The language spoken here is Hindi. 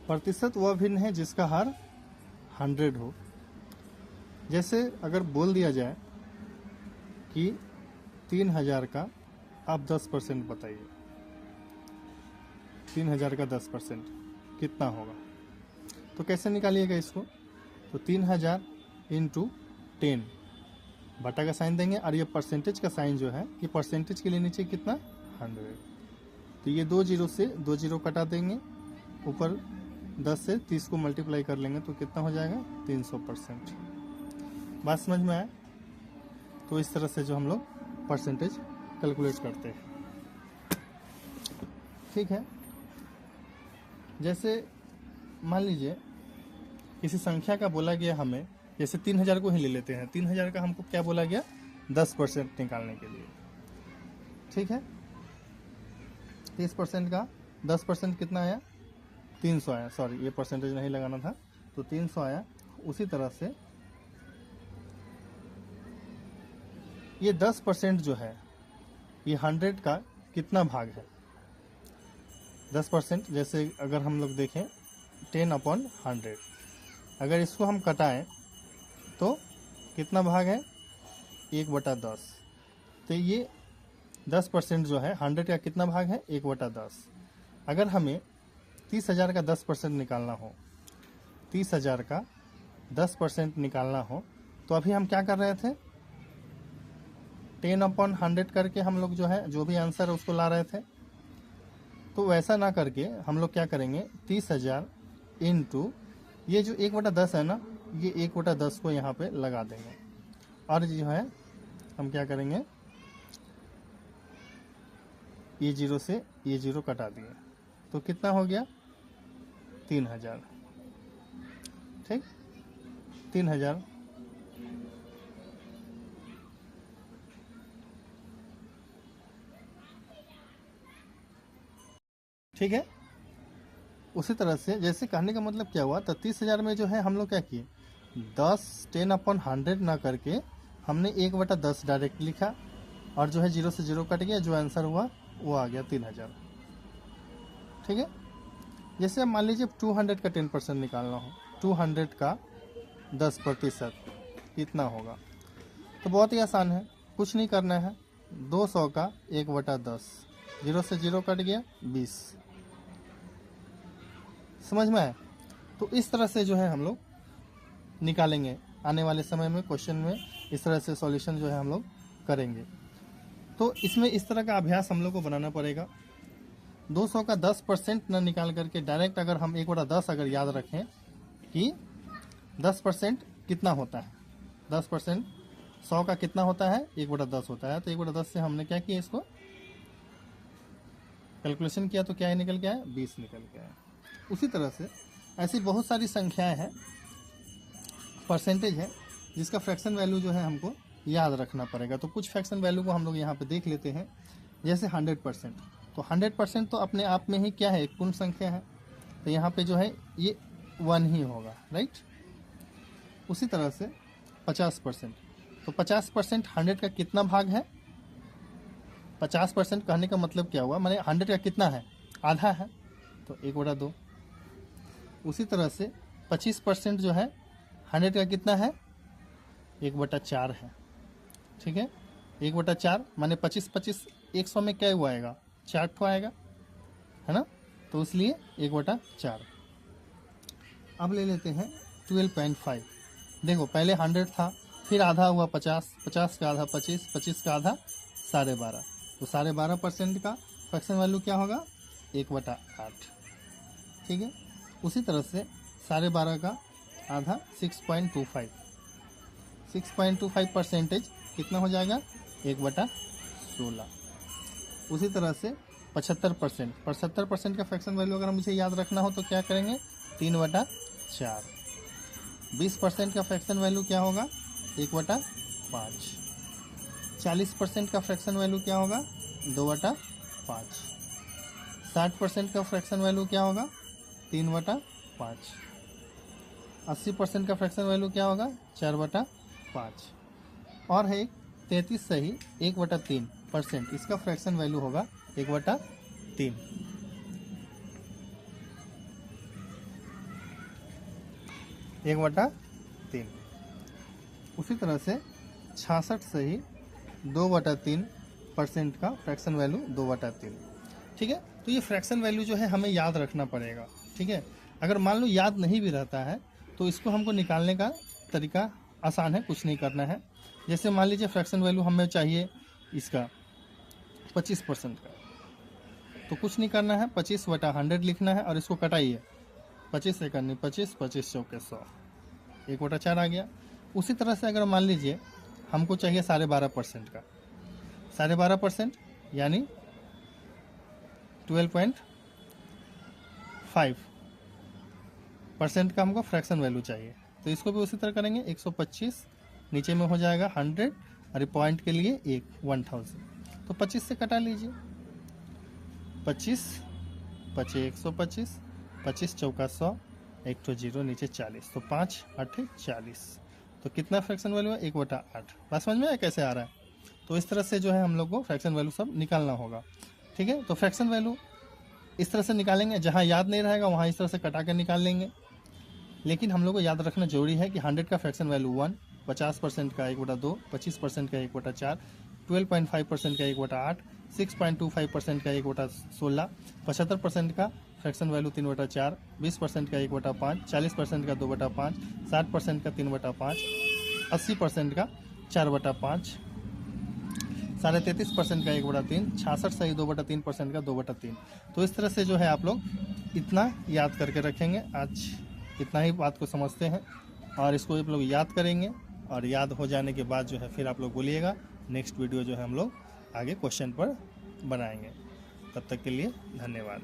प्रतिशत वह भिन्न है जिसका हर 100 हो। जैसे अगर बोल दिया जाए कि 3000 का आप 10% बताइए, 3000 का 10% कितना होगा, तो कैसे निकालिएगा इसको। तो 3000 इंटू 10 बटा का साइन देंगे, और ये परसेंटेज का साइन जो है ये परसेंटेज के लिए नीचे कितना 100, तो ये 2 जीरो से 2 जीरो कटा देंगे, ऊपर 10 से 30 को मल्टीप्लाई कर लेंगे तो कितना हो जाएगा 300%। बात समझ में आया। तो इस तरह से जो हम लोग परसेंटेज कैलकुलेट करते हैं, ठीक है। जैसे मान लीजिए किसी संख्या का बोला गया हमें, जैसे 3000 को ही ले लेते हैं, 3000 का हमको क्या बोला गया 10% निकालने के लिए, ठीक है। 30% का 10% कितना आया 300 आया, सॉरी ये परसेंटेज नहीं लगाना था, तो 300 आया। उसी तरह से ये 10% जो है ये 100 का कितना भाग है 10%। जैसे अगर हम लोग देखें 10/100, अगर इसको हम कटाएं तो कितना भाग है 1/10, तो ये 10% जो है 100 का कितना भाग है 1/10। अगर हमें 30,000 का 10% निकालना हो, 30,000 का 10% निकालना हो, तो अभी हम क्या कर रहे थे 10/100 करके हम लोग जो है जो भी आंसर है उसको ला रहे थे। तो वैसा ना करके हम लोग क्या करेंगे 30,000 इंटू ये जो 1/10 है ना, ये 1/10 को यहाँ पे लगा देंगे, और जो है हम क्या करेंगे ये जीरो से ये जीरो कटा दिए, तो कितना हो गया 3000, ठीक 3000। ठीक है। उसी तरह से जैसे कहने का मतलब क्या हुआ, तो 30,000 में जो है हम लोग क्या किए 10/100 ना करके हमने 1/10 डायरेक्ट लिखा, और जो है जीरो से जीरो कट गया, जो आंसर हुआ वो आ गया 3000, ठीक है। जैसे अब मान लीजिए 200 का 10% निकालना हो, 200 का 10% कितना होगा, तो बहुत ही आसान है, कुछ नहीं करना है, 200 का 1/10, जीरो से जीरो कट गया 20, समझ में आया। तो इस तरह से जो है हम लोग निकालेंगे आने वाले समय में, क्वेश्चन में इस तरह से सॉल्यूशन जो है हम लोग करेंगे। तो इसमें इस तरह का अभ्यास हम लोग को बनाना पड़ेगा। 200 का 10% न निकाल करके डायरेक्ट अगर हम 1/10 अगर याद रखें कि 10% कितना होता है, 10% 100 का कितना होता है 1/10 होता है, तो 1/10 से हमने क्या किया इसको कैलकुलेशन किया, तो क्या निकल के आया 20 निकल के आया। उसी तरह से ऐसी बहुत सारी संख्याएं हैं, परसेंटेज है, जिसका फ्रैक्शन वैल्यू जो है हमको याद रखना पड़ेगा। तो कुछ फ्रैक्शन वैल्यू को हम लोग यहाँ पे देख लेते हैं। जैसे 100%, तो 100% तो अपने आप में ही क्या है एक पूर्ण संख्या है, तो यहाँ पे जो है ये 1 ही होगा, राइट। उसी तरह से 50%, तो 50% 100 का कितना भाग है 50% कहने का मतलब क्या हुआ, माने 100 का कितना है आधा है, तो 1/2। उसी तरह से 25% जो है 100 का कितना है 1/4 है, ठीक है। 1/4 माने 25 100 में क्या हुआ आएगा 4 ठो आएगा, है ना, तो इसलिए 1/4। अब ले लेते हैं 12.5। देखो पहले 100 था, फिर आधा हुआ 50, 50 का आधा 25, 25 का आधा 12.5, तो 12.5% का फ्रैक्शन वैल्यू क्या होगा 1/8, ठीक है। उसी तरह से 12.5 का आधा 6.25, 6.25% कितना हो जाएगा 1/16। उसी तरह से 75%, 75% का फ्रैक्शन वैल्यू अगर मुझे याद रखना हो तो क्या करेंगे 3/4। 20% का फ्रैक्शन वैल्यू क्या होगा 1/5। 40% का फ्रैक्शन वैल्यू क्या होगा 2/5। 60% का फ्रैक्शन वैल्यू क्या होगा 3/5। 80% का फ्रैक्शन वैल्यू क्या होगा 4/5। और है 33 सही 1/3%, इसका फ्रैक्शन वैल्यू होगा 1/3। 1/3। उसी तरह से 66 से ही 2/3% का फ्रैक्शन वैल्यू 2/3। ठीक है, तो ये फ्रैक्शन वैल्यू जो है हमें याद रखना पड़ेगा। ठीक है, अगर मान लो याद नहीं भी रहता है तो इसको हमको निकालने का तरीका आसान है, कुछ नहीं करना है। जैसे मान लीजिए फ्रैक्शन वैल्यू हमें चाहिए इसका 25% का, तो कुछ नहीं करना है, 25/100 लिखना है और इसको कटाइए। 25 से करनी 25, 25 चौके 100, 1/4 आ गया। उसी तरह से अगर मान लीजिए हमको चाहिए 12.5% का, 12.5% यानी 12.5% का हमको फ्रैक्शन वैल्यू चाहिए, तो इसको भी उसी तरह करेंगे। 125 नीचे में हो जाएगा 100 और पॉइंट के लिए 1000, तो 25 से कटा लीजिए। 25 25 125, 25 चौका 100, 1 तो 0 नीचे 40, तो 5 8 40, तो कितना फ्रैक्शन वैल्यू है 1/8। बात समझ में आया कैसे आ रहा है? तो इस तरह से जो है हम लोग को फ्रैक्शन वैल्यू सब निकालना होगा। ठीक है, तो फ्रैक्शन वैल्यू इस तरह से निकालेंगे, जहाँ याद नहीं रहेगा वहाँ इस तरह से कटा कर निकाल लेंगे। लेकिन हम लोग को याद रखना जरूरी है कि 100 का फ्रैक्शन वैल्यू 1, 50% का 1/2, 25% का 1/4, 12.5% का 1/8, 6.25% का 1/16, 75% का फ्रैक्शन वैल्यू 3/4, 20% का 1/5, 40% का 2/5, 60% का 3/5, 80% का 4/5, 33.5% का 1/3, 66 सही 2/3% का 2/3। तो इस तरह से जो है आप लोग इतना याद करके रखेंगे। आज इतना ही बात को समझते हैं और इसको आप लोग याद करेंगे, और याद हो जाने के बाद जो है फिर आप लोग बोलिएगा। नेक्स्ट वीडियो जो है हम लोग आगे क्वेश्चन पर बनाएंगे। तब तक के लिए धन्यवाद।